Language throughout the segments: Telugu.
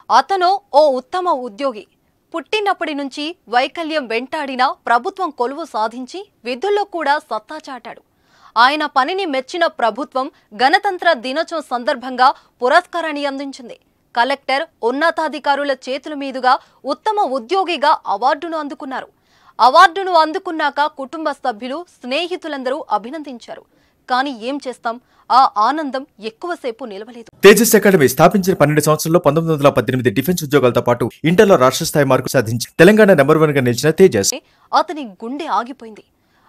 అతను ఓ ఉత్తమ ఉద్యోగి. పుట్టినప్పటి నుంచి వైకల్యం వెంటాడిన ప్రభుత్వం కొలువు సాధించి విధుల్లో కూడా సత్తా చాటాడు. ఆయన పనిని మెచ్చిన ప్రభుత్వం గణతంత్ర దినోత్సవం సందర్భంగా పురస్కారాన్ని అందించింది. కలెక్టర్ ఉన్నతాధికారుల చేతుల మీదుగా ఉత్తమ ఉద్యోగిగా అవార్డును అందుకున్నారు. అవార్డును అందుకున్నాక కుటుంబ సభ్యులు, స్నేహితులందరూ అభినందించారు. కానీ ఏం చేస్తాం, ఆ ఆనందం ఎక్కువసేపు నిలవలేదు. తేజస్ అకాడమీ స్థాపించిన 12 సంవత్సరాల్లో 1918 డిఫెన్స్ ఉద్యోగాలతో పాటు ఇంటర్లో రాష్ట్ర స్థాయి మార్కు సాధించి తెలంగాణ నెంబర్ 1 గా నిలిచిన తేజస్ అతని గుండె ఆగిపోయింది.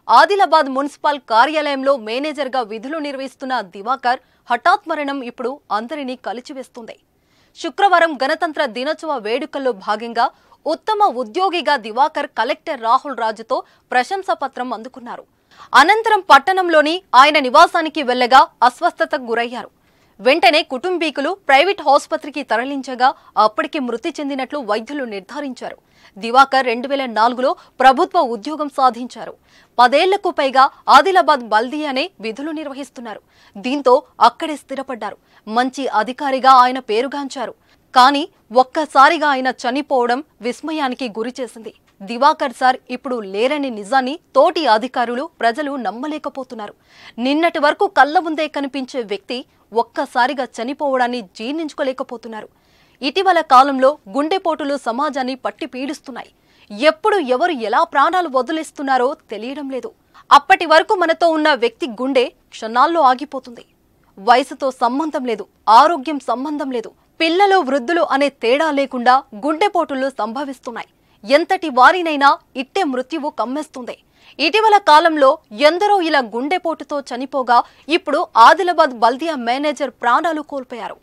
ఆదిలాబాద్ మున్సిపల్ కార్యాలయంలో మేనేజర్గా విధులు నిర్వహిస్తున్న దివాకర్ హఠాత్ మరణం ఇప్పుడు అందరినీ కలిచివేస్తుంది. శుక్రవారం గణతంత్ర దినోత్సవ వేడుకల్లో భాగంగా ఉత్తమ ఉద్యోగిగా దివాకర్ కలెక్టర్ రాహుల్ రాజుతో ప్రశంసా పత్రం అందుకున్నారు. అనంతరం పట్టణంలోని ఆయన నివాసానికి వెళ్లగా అస్వస్థతకు గురయ్యారు. వెంటనే కుటుంబీకులు ప్రైవేట్ ఆసుపత్రికి తరలించగా అప్పటికి మృతి చెందినట్లు వైద్యులు నిర్ధారించారు. దివాకర్ 2004లో ప్రభుత్వ ఉద్యోగం సాధించారు. 10 ఏళ్లకు పైగా ఆదిలాబాద్ బల్దియానే విధులు నిర్వహిస్తున్నారు. దీంతో అక్కడే స్థిరపడ్డారు. మంచి అధికారిగా ఆయన పేరుగాంచారు. కానీ ఒక్కసారిగా ఆయన చనిపోవడం విస్మయానికి గురిచేసింది. దివాకర్ సార్ ఇప్పుడు లేరని నిజాన్ని తోటి అధికారులు, ప్రజలు నమ్మలేకపోతున్నారు. నిన్నటి వరకు కళ్ళ ముందే కనిపించే వ్యక్తి ఒక్కసారిగా చనిపోవడాన్ని జీర్ణించుకోలేకపోతున్నారు. ఇటీవల కాలంలో గుండెపోటులు సమాజాన్ని పట్టి పీడిస్తున్నాయి. ఎప్పుడు ఎవరు ఎలా ప్రాణాలు వదిలేస్తున్నారో తెలియడం లేదు. అప్పటి వరకు మనతో ఉన్న వ్యక్తి గుండె క్షణాల్లో ఆగిపోతుంది. వయసుతో సంబంధం లేదు, ఆరోగ్యం సంబంధం లేదు, పిల్లలు, వృద్ధులు అనే తేడా లేకుండా గుండెపోటులు సంభవిస్తున్నాయి. ఎంతటి వారినైనా ఇట్టే మృత్యువు కమ్మేస్తుంది. ఇటీవల కాలంలో ఎందరో ఇలా గుండెపోటుతో చనిపోగా ఇప్పుడు ఆదిలాబాద్ బల్దియా మేనేజర్ ప్రాణాలు కోల్పోయారు.